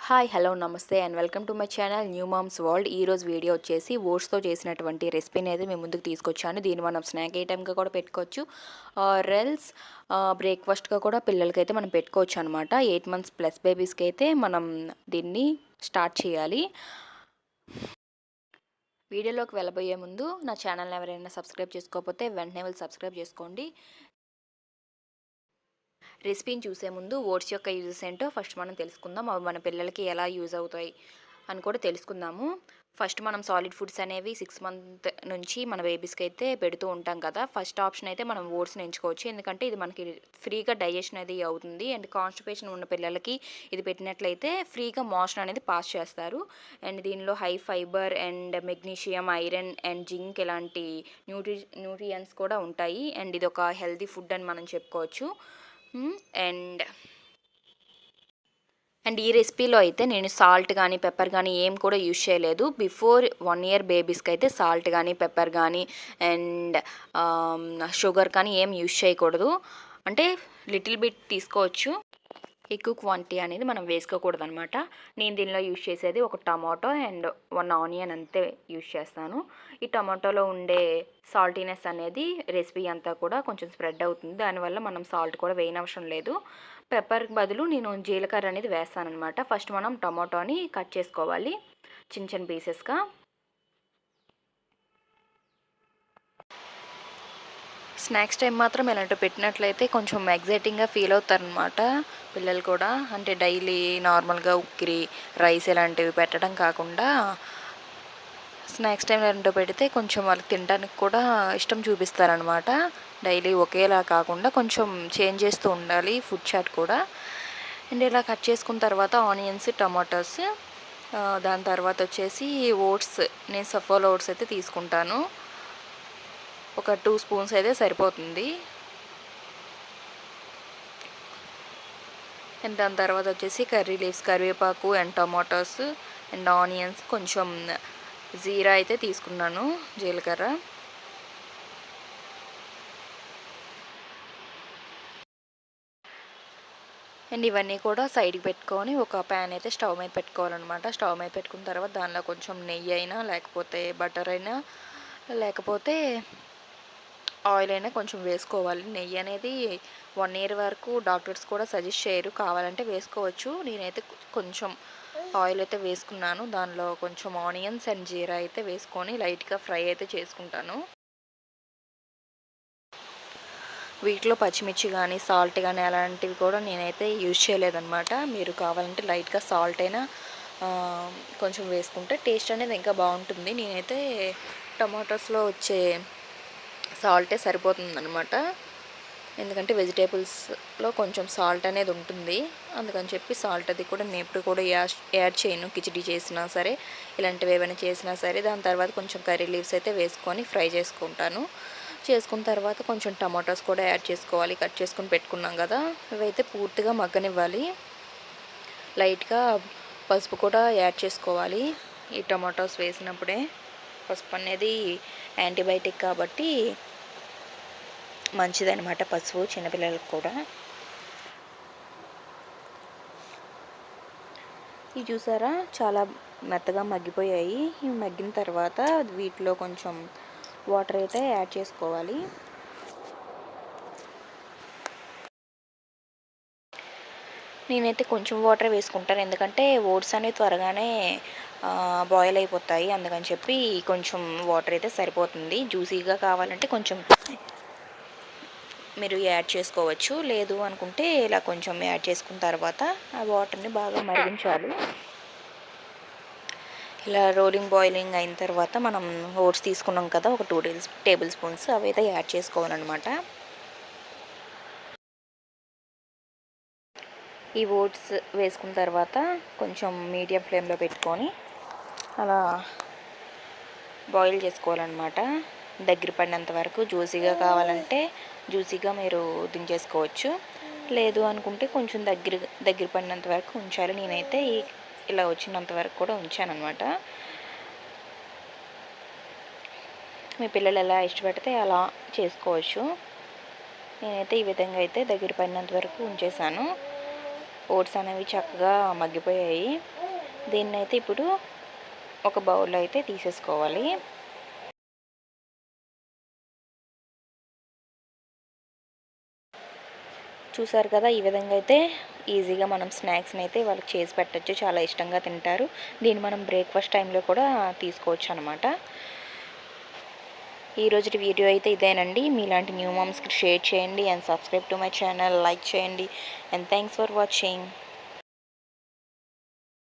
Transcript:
Hi hello నమస్తే and welcome to my channel new moms world. ఈరోజు వీడియో వచ్చేసి ఓట్స్తో చేసినటువంటి రెసిపీని అయితే మేము ముందుకు తీసుకొచ్చాను. దీన్ని మనం స్నాక్ ఐటెంగా కూడా పెట్టుకోవచ్చు, రెల్స్ బ్రేక్ఫాస్ట్గా కూడా పిల్లలకైతే మనం పెట్టుకోవచ్చు అనమాట. 8 months ప్లస్ బేబీస్కి అయితే మనం దీన్ని స్టార్ట్ చేయాలి. వీడియోలోకి వెళ్ళబోయే ముందు నా ఛానల్ని ఎవరైనా సబ్స్క్రైబ్ చేసుకోకపోతే వెంటనే వెళ్ళి సబ్స్క్రైబ్ చేసుకోండి. రెసిపీని చూసే ముందు ఓట్స్ యొక్క యూజెస్ ఏంటో ఫస్ట్ మనం తెలుసుకుందాం. అవి మన పిల్లలకి ఎలా యూజ్ అవుతాయి అని కూడా తెలుసుకుందాము. ఫస్ట్ మనం సాలిడ్ ఫుడ్స్ అనేవి 6 months నుంచి మన బేబీస్కి అయితే పెడుతూ ఉంటాం కదా. ఫస్ట్ ఆప్షన్ అయితే మనం ఓట్స్ని ఎంచుకోవచ్చు, ఎందుకంటే ఇది మనకి ఫ్రీగా డైజెషన్ అనేది అవుతుంది. అండ్ కాన్స్టిపేషన్ ఉన్న పిల్లలకి ఇది పెట్టినట్లయితే ఫ్రీగా మోషన్ అనేది పాస్ చేస్తారు. అండ్ దీనిలో high fibre and magnesium, iron and zinc ఇలాంటి న్యూట్రియన్స్ కూడా ఉంటాయి. అండ్ ఇది ఒక హెల్తీ ఫుడ్ అని మనం చెప్పుకోవచ్చు. అండ్ ఈ రెసిపీలో అయితే నేను సాల్ట్ కానీ పెప్పర్ కానీ ఏం కూడా యూజ్ చేయలేదు. బిఫోర్ 1 year బేబీస్కి అయితే సాల్ట్ కానీ పెప్పర్ కానీ అండ్ షుగర్ కానీ ఏం యూజ్ చేయకూడదు. అంటే లిటిల్ బిట్ తీసుకోవచ్చు, ఎక్కువ క్వాంటిటీ అనేది మనం వేసుకోకూడదు అనమాట. నేను దీనిలో యూజ్ చేసేది ఒక టమాటో అండ్ 1 onion అంతే యూజ్ చేస్తాను. ఈ టమాటోలో ఉండే సాల్టీనెస్ అనేది రెసిపీ అంతా కూడా కొంచెం స్ప్రెడ్ అవుతుంది. దానివల్ల మనం సాల్ట్ కూడా వేయనవసరం లేదు. పెప్పర్కి బదులు నేను జీలకర్ర అనేది వేస్తాను అనమాట. ఫస్ట్ మనం టమాటోని కట్ చేసుకోవాలి చిన్న చిన్న పీసెస్గా. స్నాక్స్ టైం మాత్రం ఇలాంటివి పెట్టినట్లయితే కొంచెం ఎగ్జైటింగ్గా ఫీల్ అవుతారనమాట పిల్లలు కూడా. అంటే డైలీ నార్మల్గా ఉక్కిరి రైస్ ఇలాంటివి పెట్టడం కాకుండా స్నాక్స్ టైం ఇలాంటివి పెడితే కొంచెం వాళ్ళకి తినడానికి కూడా ఇష్టం చూపిస్తారనమాట. డైలీ ఒకేలా కాకుండా కొంచెం చేంజ్ చేస్తూ ఉండాలి ఫుడ్ చాట్ కూడా. అండ్ ఇలా కట్ చేసుకున్న తర్వాత ఆనియన్స్, టమాటోస్, దాని తర్వాత వచ్చేసి ఓట్స్. నేను సఫోలా ఓట్స్ అయితే తీసుకుంటాను. ఒక 2 spoons అయితే సరిపోతుంది. అండ్ దాని తర్వాత వచ్చేసి కర్రీ లీవ్స్, కరివేపాకు అండ్ టమాటోస్ అండ్ ఆనియన్స్, కొంచెం జీరా అయితే తీసుకున్నాను, జీలకర్ర. అండ్ ఇవన్నీ కూడా సైడ్కి పెట్టుకొని ఒక ప్యాన్ అయితే స్టవ్ మీద పెట్టుకోవాలన్నమాట. స్టవ్ మీద పెట్టుకున్న తర్వాత దానిలో కొంచెం నెయ్యి అయినా లేకపోతే బటర్ అయినా లేకపోతే ఆయిల్ అయినా కొంచెం వేసుకోవాలి. నెయ్యి అనేది 1 year వరకు డాక్టర్స్ కూడా సజెస్ట్ చేయరు, కావాలంటే వేసుకోవచ్చు. నేనైతే కొంచెం ఆయిల్ అయితే వేసుకున్నాను. దానిలో కొంచెం ఆనియన్స్ అండ్ జీరా అయితే వేసుకొని లైట్గా ఫ్రై అయితే చేసుకుంటాను. వీటిలో పచ్చిమిర్చి కానీ సాల్ట్ కానీ అలాంటివి కూడా నేనైతే యూజ్ చేయలేదన్నమాట. మీరు కావాలంటే లైట్గా సాల్ట్ అయినా కొంచెం వేసుకుంటే టేస్ట్ అనేది ఇంకా బాగుంటుంది. నేనైతే టమాటోస్లో వచ్చే సాల్టే సరిపోతుందన్నమాట, ఎందుకంటే వెజిటేబుల్స్లో కొంచెం సాల్ట్ అనేది ఉంటుంది. అందుకని చెప్పి సాల్ట్ అది కూడా నేను ఎప్పుడు కూడా యాడ్ చేయను. కిచిడి చేసినా సరే, ఇలాంటివి ఏమైనా చేసినా సరే. దాని తర్వాత కొంచెం కర్రీ లీవ్స్ అయితే వేసుకొని ఫ్రై చేసుకుంటాను. చేసుకున్న తర్వాత కొంచెం టమాటోస్ కూడా యాడ్ చేసుకోవాలి, కట్ చేసుకొని పెట్టుకున్నాం కదా. ఇవైతే పూర్తిగా మగ్గనివ్వాలి. లైట్గా పసుపు కూడా యాడ్ చేసుకోవాలి ఈ టమాటోస్ వేసినప్పుడే. పసుపు అనేది యాంటీబయాటిక్ కాబట్టి మంచిదన్నమాట పసుపు చిన్నపిల్లలకు కూడా. ఇవి చూసారా చాలా మెత్తగా మగ్గిపోయాయి. ఇవి మగ్గిన తర్వాత వీటిలో కొంచెం వాటర్ అయితే యాడ్ చేసుకోవాలి. నేనైతే కొంచెం వాటర్ వేసుకుంటాను, ఎందుకంటే ఓట్స్ అనేవి త్వరగానే బాయిల్ అయిపోతాయి. అందుకని చెప్పి కొంచెం వాటర్ అయితే సరిపోతుంది. జ్యూసీగా కావాలంటే కొంచెం మీరు యాడ్ చేసుకోవచ్చు, లేదు అనుకుంటే ఇలా కొంచెం యాడ్ చేసుకున్న తర్వాత ఆ వాటర్ని బాగా మరిగించాలి. ఇలా రోలింగ్ బాయిలింగ్ అయిన తర్వాత మనం ఓట్స్ తీసుకున్నాం కదా, ఒక 2 tablespoons అవి అయితే యాడ్ చేసుకోవాలన్నమాట. ఈ ఓట్స్ వేసుకున్న తర్వాత కొంచెం మీడియం ఫ్లేమ్లో పెట్టుకొని అలా బాయిల్ చేసుకోవాలన్నమాట. దగ్గర పడినంత వరకు. జ్యూసీగా కావాలంటే జ్యూసీగా మీరు దించేసుకోవచ్చు, లేదు అనుకుంటే కొంచెం దగ్గర పడినంత వరకు ఉంచాలి. నేనైతే ఇలా వచ్చినంత వరకు కూడా ఉంచానన్నమాట. మీ పిల్లలు ఎలా ఇష్టపడితే అలా చేసుకోవచ్చు. నేనైతే ఈ విధంగా అయితే దగ్గర పడినంత వరకు ఉంచేసాను. ఓట్స్ అనేవి చక్కగా మగ్గిపోయాయి. దీన్నైతే ఇప్పుడు ఒక బౌల్లో అయితే తీసేసుకోవాలి. చూసారు కదా, ఈ విధంగా అయితే ఈజీగా మనం స్నాక్స్ని అయితే వాళ్ళకి చేసి పెట్టచ్చు. చాలా ఇష్టంగా తింటారు. దీన్ని మనం బ్రేక్ఫాస్ట్ టైంలో కూడా తీసుకోవచ్చు అనమాట. ఈరోజు వీడియో అయితే ఇదేనండి. మీలాంటి న్యూ మామ్స్కి షేర్ చేయండి and subscribe to my channel, like చేయండి అండ్ థ్యాంక్స్ ఫర్ వాచింగ్.